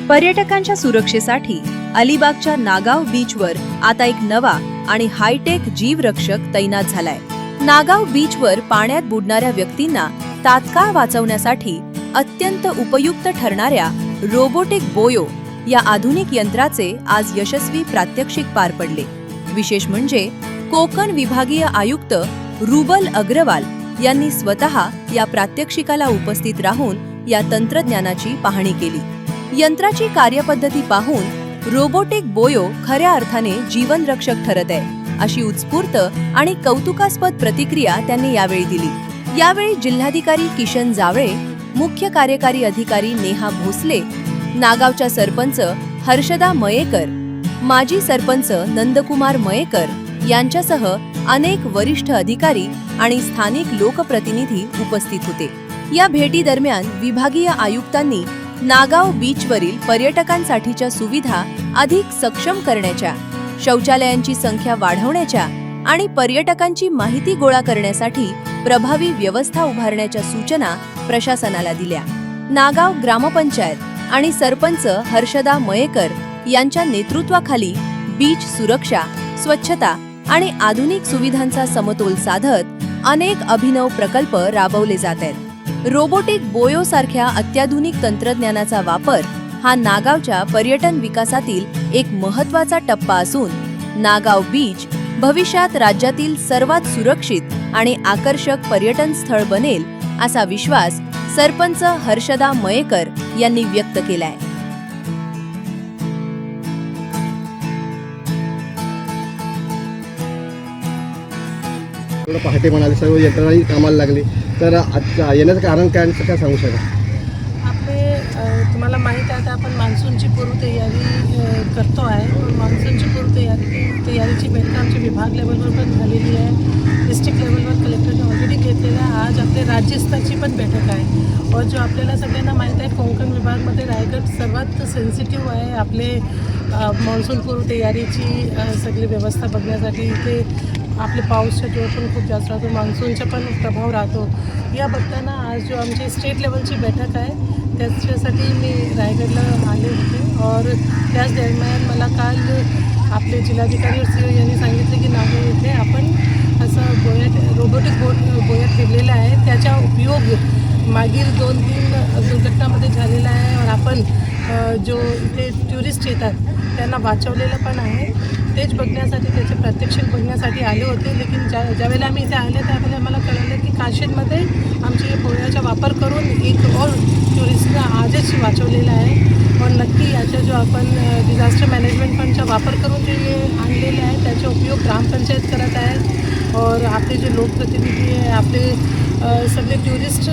पर्यटकांच्या सुरक्षेसाठी अलिबागच्या नागाव बीचवर आता एक नवा आणि हायटेक जीवरक्षक तैनात झालाय। नागाव बीचवर पाण्यात बुडणाऱ्या व्यक्तींना तात्काळ वाचवण्यासाठी अत्यंत उपयुक्त ठरणाऱ्या रोबोटिक बोयो या आधुनिक यंत्राचे आज यशस्वी प्रात्यक्षिक पार पडले। विशेष म्हणजे कोकण विभागीय आयुक्त रुबल अग्रवाल यांनी स्वतः या प्रात्यक्षिकाला उपस्थित राहून या तंत्रज्ञानाची पाहणी केली। यंत्राची कार्यपद्धती पाहून रोबोटिक बोयो खऱ्या अर्थाने जीवनरक्षक ठरत आहे अशी उत्स्फूर्त आणि कौतुकास्पद प्रतिक्रिया त्यांनी यावेळी दिली। यावेळी जिल्हाधिकारी किशन जावळे, मुख्य कार्यकारी अधिकारी नेहा भोसले, नागावच्या सरपंच हर्षदा मयेकर, माजी सरपंच नंदकुमार मयेकर यांच्यासह अनेक वरिष्ठ अधिकारी आणि स्थानिक लोकप्रतिनिधी उपस्थित होते। या भेटी दरम्यान विभागीय आयुक्तांनी नागाव बीचवरील पर्यटकांसाठीच्या सुविधा अधिक सक्षम करण्याच्या, शौचालयांची संख्या वाढवण्याच्या आणि पर्यटकांची माहिती गोळा करण्यासाठी प्रभावी व्यवस्था उभारण्याच्या सूचना प्रशासनाला दिल्या। नागाव ग्रामपंचायत आणि सरपंच हर्षदा मयेकर यांच्या नेतृत्वाखाली बीच सुरक्षा, स्वच्छता आणि आधुनिक सुविधांचा समतोल साधत अनेक अभिनव प्रकल्प राबवले जात आहेत। रोबोटिक बोयो सारख्या अत्याधुनिक तंत्रज्ञानाचा वापर हा नागावच्या पर्यटन विकासातील एक महत्त्वाचा टप्पा असून नागाव बीच भविष्यात राज्यातील सर्वात सुरक्षित आणि आकर्षक पर्यटन स्थळ बनेल असा विश्वास सरपंच हर्षदा मयेकर यांनी व्यक्त केलाय। पहाटे म्हणाले सर्व यंत्रणाही कामाला लागली, तर येण्याचं कारण काय सांगू शकाल? आपले तुम्हाला माहीत आहे, आता आपण मान्सूनची पूर्वतयारी करतो आहे। मान्सूनची तयारीची बैठक आमच्या विभाग लेवलवर पण झालेली आहे, डिस्ट्रिक्ट लेवलवर कलेक्टरने ऑलरेडी घेतलेलं आहे। आज आपले राज्यस्तरची पण बैठक आहे और जो आपल्याला सगळ्यांना माहीत आहे, कोकण विभागामध्ये रायगड सर्वात सेन्सिटिव्ह आहे। आपले मान्सून पूर्वतयारीची सगळी व्यवस्था बघण्यासाठी इथे आपले पाऊसचा जोर पण खूप जास्त राहतो, मान्सूनचा पण प्रभाव राहतो। या बघताना आज जो आमची स्टेट लेवलची बैठक आहे त्याच्यासाठी मी रायगडला आले होते और त्याच दरम्यान मला काल आपले जिल्हाधिकारी और CEO यांनी सांगितले की नागाव येथे आपण असं रोबोटिक बोया ठेवलेला आहे, त्याचा उपयोग मागील 2-3 दुर्घटनामध्ये झालेला आहे और आपण जो इथे टुरिस्ट येतात त्यांना वाचवलेलं पण आहे। तेच बघण्यासाठी, त्याचे प्रात्यक्षिक बघण्यासाठी आले होते। लेकिन ज्यावेळेला आम्ही इथे आले त्यावेळेला मला कळलं की काशीमध्ये आमच्या बोयाचा वापर करून एक और टुरिस्टला आजच वाचवलेला आहे और नक्की याचा जो आपण डिझास्टर मॅनेजमेंट फंडचा वापर करून जे आणलेले आहे त्याचा उपयोग ग्रामपंचायत करत आहे और आपले जे लोकप्रतिनिधी आहे, आपले सगळे टुरिस्ट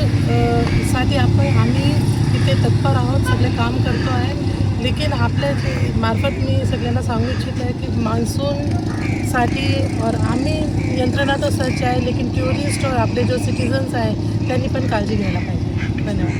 साठी आम्ही इथे तत्पर आहोत, सगळे काम करतो आहे। लेकिन आपल्या मार्फत मी सगळ्यांना सांगू इच्छित आहे की मान्सूनसाठी और आम्ही यंत्रणा तर सज्ज आहे, लेकिन टुरिस्ट और आपले जो सिटीजन्स आहे त्यांनी पण काळजी घ्यायला पाहिजे। धन्यवाद।